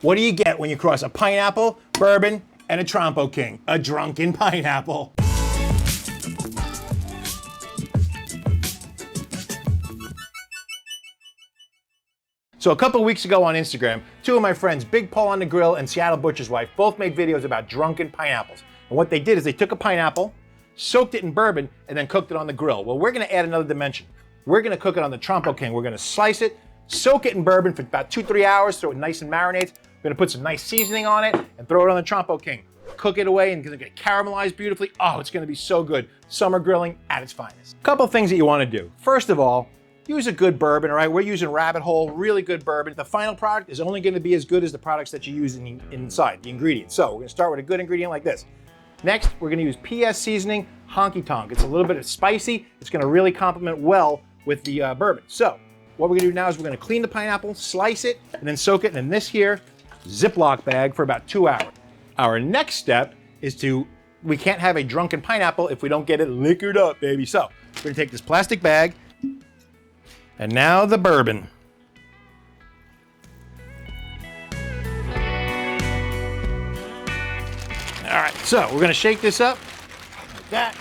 What do you get when you cross a pineapple, bourbon, and a Trompo King? A drunken pineapple. So a couple of weeks ago on Instagram, two of my friends, Big Paul on the Grill and Seattle Butcher's Wife, both made videos about drunken pineapples. And what they did is they took a pineapple, soaked it in bourbon, and then cooked it on the grill. Well, we're gonna add another dimension. We're gonna cook it on the Trompo King. We're gonna slice it, soak it in bourbon for about 2-3 hours, so it nice and marinates. We're gonna put some nice seasoning on it and throw it on the Trompo King. Cook it away and it's gonna get caramelized beautifully. Oh, it's gonna be so good. Summer grilling at its finest. Couple things that you wanna do. First of all, use a good bourbon, all right? We're using Rabbit Hole, really good bourbon. The final product is only gonna be as good as the products that you use inside, the ingredients. So we're gonna start with a good ingredient like this. Next, we're gonna use PS seasoning, Honky Tonk. It's a little bit of spicy. It's gonna really complement well with the bourbon. So what we're gonna do now is we're gonna clean the pineapple, slice it, and then soak it in this here Ziploc bag for about 2 hours. Our next step is we can't have a drunken pineapple if we don't get it liquored up, baby. So we're gonna take this plastic bag, and now the bourbon. All right, so we're gonna shake this up like that,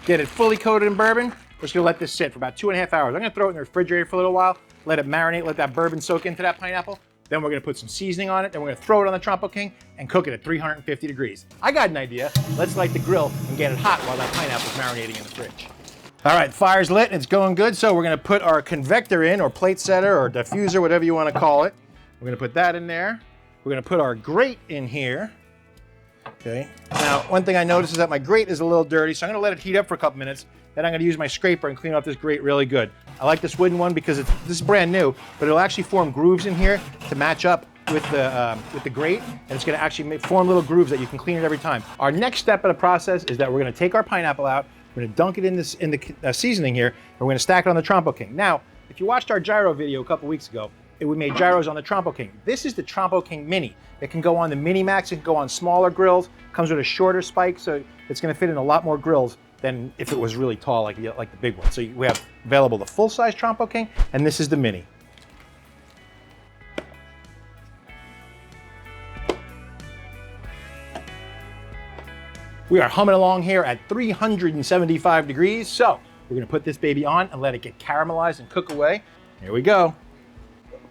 get it fully coated in bourbon. We're just gonna let this sit for about 2.5 hours. I'm gonna throw it in the refrigerator for a little while, let it marinate, let that bourbon soak into that pineapple. Then we're gonna put some seasoning on it, then we're gonna throw it on the Trompo King and cook it at 350 degrees. I got an idea. Let's light the grill and get it hot while that pineapple's marinating in the fridge. All right, fire's lit and it's going good. So we're gonna put our convector in, or plate setter, or diffuser, whatever you wanna call it. We're gonna put that in there. We're gonna put our grate in here. Okay, now one thing I noticed is that my grate is a little dirty, so I'm gonna let it heat up for a couple minutes. Then I'm gonna use my scraper and clean off this grate really good. I like this wooden one because this is brand new, but it'll actually form grooves in here to match up with the grate, and it's gonna actually form little grooves that you can clean it every time. Our next step of the process is that we're gonna take our pineapple out, we're gonna dunk it in the seasoning here, and we're gonna stack it on the Trompo King. Now, if you watched our gyro video a couple weeks ago, we made gyros on the Trompo King. This is the Trompo King Mini. It can go on the Mini Max, it can go on smaller grills, comes with a shorter spike, so it's gonna fit in a lot more grills than if it was really tall like the big one. So we have available the full-size Trompo King, and this is the Mini. We are humming along here at 375 degrees, so we're gonna put this baby on and let it get caramelized and cook away. Here we go.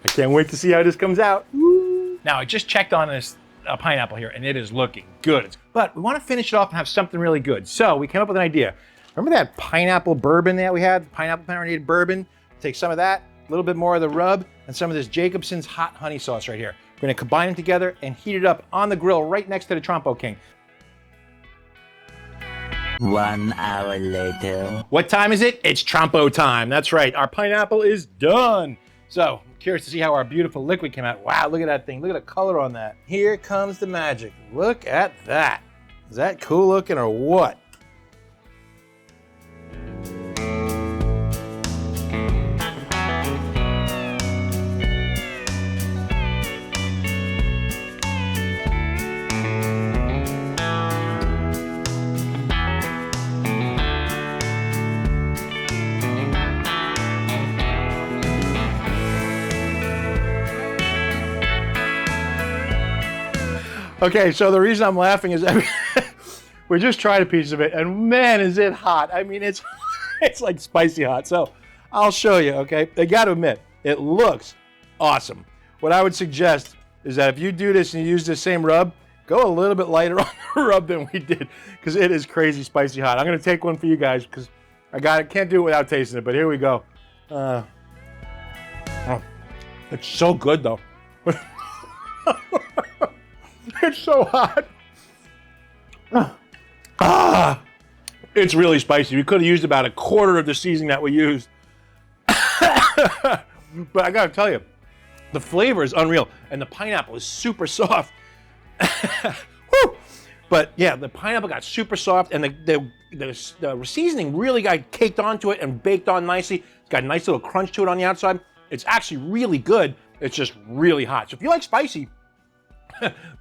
I can't wait to see how this comes out. Woo. Now, I just checked on this pineapple here, and it is looking good. But we want to finish it off and have something really good. So we came up with an idea. Remember that pineapple bourbon that we had? Pineapple marinated bourbon? Take some of that, a little bit more of the rub, and some of this Jacobsens hot honey sauce right here. We're gonna combine them together and heat it up on the grill right next to the Trompo King. 1 hour later. What time is it? It's Trompo time. That's right, our pineapple is done. So, I'm curious to see how our beautiful liquid came out. Wow, look at that thing. Look at the color on that. Here comes the magic. Look at that. Is that cool looking or what? Okay, so the reason I'm laughing is we just tried a piece of it, and man, is it hot. I mean, it's like spicy hot. So I'll show you, okay? I gotta admit, it looks awesome. What I would suggest is that if you do this and you use the same rub, go a little bit lighter on the rub than we did, because it is crazy spicy hot. I'm gonna take one for you guys, because can't do it without tasting it, but here we go. Oh, it's so good though. It's so hot. It's really spicy. We could have used about a quarter of the seasoning that we used. But I gotta tell you, the flavor is unreal, and the pineapple is super soft. Woo! But yeah, the pineapple got super soft, and the seasoning really got caked onto it and baked on nicely. It's got a nice little crunch to it on the outside. It's actually really good. It's just really hot. So if you like spicy,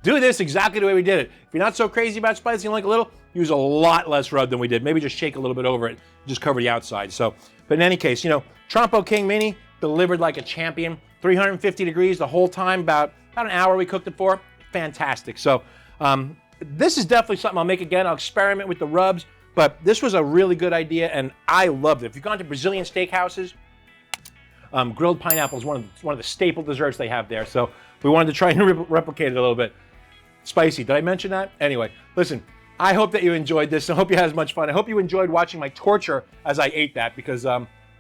do this exactly the way we did it. If you're not so crazy about spicy and like a little, use a lot less rub than we did. Maybe just shake a little bit over it, just cover the outside. So, but in any case, Trompo King Mini delivered like a champion. 350 degrees the whole time, about About an hour we cooked it for. Fantastic. So this is definitely something I'll make again. I'll experiment with the rubs, but this was a really good idea, and I loved it. If you've gone to Brazilian steakhouses, grilled pineapple is one of the staple desserts they have there. So we wanted to try and replicate it a little bit. Spicy. Did I mention that? Anyway, listen, I hope that you enjoyed this. I hope you had as much fun. I hope you enjoyed watching my torture as I ate that, because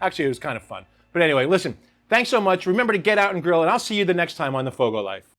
actually it was kind of fun. But anyway, listen, thanks so much. Remember to get out and grill, and I'll see you the next time on the FOGO Life.